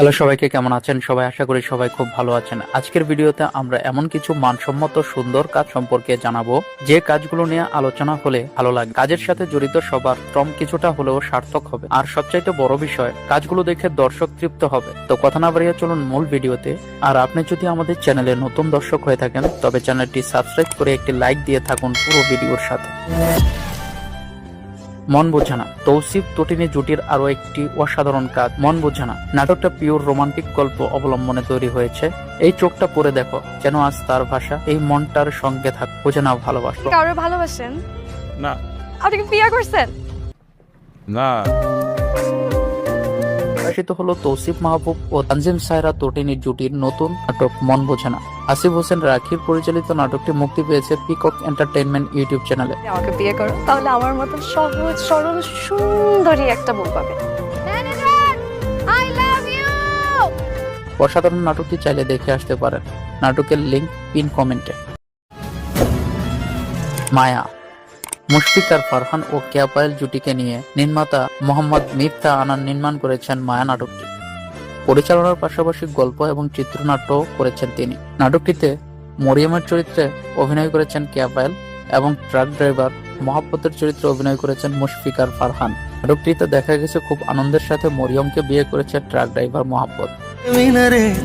Hello সবাইকে, কেমন আছেন সবাই? আশা করি সবাই খুব ভালো আছেন। আজকের ভিডিওতে আমরা এমন কিছু মানসম্মত সুন্দর কাজ সম্পর্কে জানাবো যে কাজগুলো নিয়ে আলোচনা হলে ভালো লাগে, কাজের সাথে জড়িত সবার শ্রম কিছুটা হলেও সার্থক হবে, আর সবচাইতে বড় বিষয় কাজগুলো দেখে দর্শক তৃপ্ত হবে। তো কথা না বাড়িয়ে চলুন মূল ভিডিওতে। আর আপনি যদি আমাদের চ্যানেলে নতুন দর্শক হয়ে থাকেন তবে চ্যানেলটি সাবস্ক্রাইব করে একটি লাইক দিয়ে থাকুন পুরো ভিডিওর সাথে। মন বোঝানা, তৌসিফ তটিনী জুটির আরো একটি অসাধারণ কাজ মন বোঝানা। নাটকটা পিওর রোমান্টিক গল্প অবলম্বনে তৈরি হয়েছে। এই চোখটা পড়ে দেখো, যেন আজ তার ভাষা, এই মনটার সঙ্গে থাক, বুঝে নাও ভালোবাসো। কারো ভালোবাসেন না। আপনি কি বিয়ে করছেন? না। প্রকাশিত হলো তৌসিফ মাহবুব ও তানজিম সায়রা তটিনী জুটির নতুন নাটক মন বোঝানা। আসিফ হোসেন রাখির পরিচালিত নাটকটি মুক্তি পেয়েছে পিকক এন্টারটেইনমেন্ট ইউটিউব চ্যানেলে। আমাকে বিয়ে করো, তাহলে আমার মতো সহজ সরল সুন্দরী একটা বউ পাবে। I love you. অসাধারণ নাটকটি চাইলে দেখে আসতে পারেন, নাটকের লিংক পিন কমেন্টে। মায়া, মুশফিক আর ফারহান ও কেয়া পায়েল জুটিকে নিয়ে নির্মাতা মোহাম্মদ মিফতা আনান নির্মাণ করেছেন মায়া নাটকটি। পরিচালনার পাশাপাশি গল্প এবং চিত্রনাট্য করেছেন তিনি। নাটকটিতে মরিয়মের চরিত্রে অভিনয় করেছেন কেয়া পায়েল এবং ট্রাক ড্রাইভার মহাব্বতের চরিত্রে অভিনয় করেছেন মুশফিক আর ফারহান। নাটকটিতে দেখা গেছে খুব আনন্দের সাথে মরিয়মকে বিয়ে করেছে ট্রাক ড্রাইভার মহাব্বত।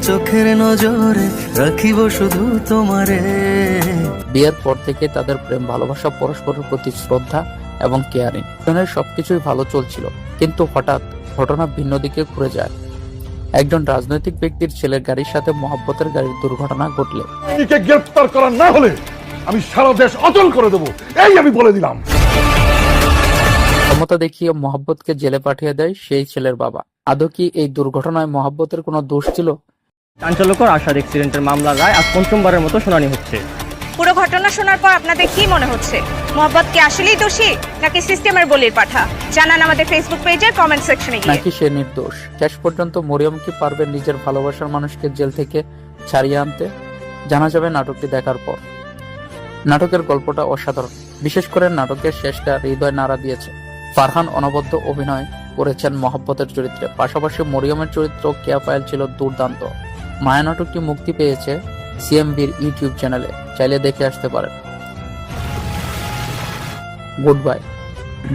চোখের নজরে রাখিব শুধু তোমারে। বিয়ের পর থেকে তাদের প্রেম ভালোবাসা, পরস্পরের প্রতি শ্রদ্ধা এবং কেয়ারিং, সবকিছুই ভালো চলছিল, কিন্তু হঠাৎ ঘটনা ভিন্ন দিকে ঘুরে যায়। একজন রাজনৈতিক ব্যক্তির ছেলের গাড়ির সাথে মহাব্বতের গাড়ির দুর্ঘটনা ঘটলে গ্রেফতার করা না হলে আমি সারা দেশ অচল করে দেবো, এই আমি বলে দিলাম। ক্ষমতা দেখিয়ে মহাব্বতকে জেলে পাঠিয়ে দেয় সেই ছেলের বাবা। আদৌ কি এই দুর্ঘটনায় মহাব্বতের কোনো দোষ ছিল? চাঞ্চল্যকর আসাদ অ্যাক্সিডেন্টের মামলার রায় আজ পঞ্চমবারের মতো শুনানি হচ্ছে। পুরো ঘটনা শোনার পর আপনাদের কি মনে হচ্ছে? মোহাম্মদ কি আসলেই দোষী নাকি সিস্টেমের বলির পাঠা? জানান আমাদের ফেসবুক পেজে কমেন্ট সেকশনে গিয়ে। নাকি সে নির্দোষ? শেষ পর্যন্ত মরিয়ম কি পারবেন নিজের ভালোবাসার মানুষকে জেল থেকে ছাড়িয়ে আনতে? জানা যাবে নাটকটি দেখার পর। নাটকের গল্পটা অসাধারণ, বিশেষ করে নাটকের শেষটা হৃদয় নাড়া দিয়েছে। ফারহান অনবদ্য অভিনয় করেছেন মহব্বতের চরিত্রে, পাশাপাশি মরিয়মের চরিত্র কেয়া পায়েল ছিল দুর্দান্ত। মায়া নাটকটি মুক্তি পেয়েছে সিএমবির ইউটিউব চ্যানেলে, চাইলে দেখে আসতে পারেন। গুড বাই,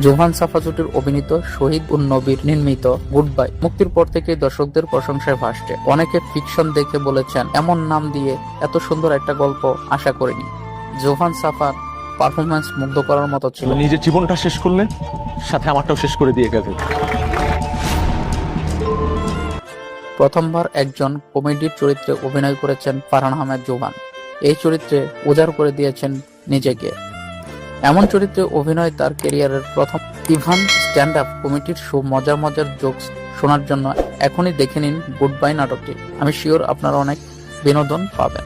জোহান সাফা জুটির অভিনীত, শহীদ উন নবীর নির্মিত গুড বাই মুক্তির পর থেকে দর্শকদের প্রশংসায় ভাসছে। অনেকে ফিকশন দেখে বলেছেন এমন নাম দিয়ে এত সুন্দর একটা গল্প আশা করিনি। জোহান সাফার পারফরম্যান্স মুগ্ধ করার মতো ছিল। নিজের জীবনটা শেষ করলেন, সাথে আমারটাও শেষ করে দিয়ে গেলেন। প্রথমবার একজন কমেডির চরিত্রে অভিনয় করেছেন ফারহান আহমেদ জোহান। এই চরিত্রে উজাড় করে দিয়েছেন নিজেকে। এমন চরিত্রে অভিনয় তার ক্যারিয়ারের প্রথম। ইভান স্ট্যান্ড আপ কমেডির শো মজার মজার জোকস শোনার জন্য এখনই দেখে নিন গুড বাই নাটকটি। আমি শিওর আপনারা অনেক বিনোদন পাবেন।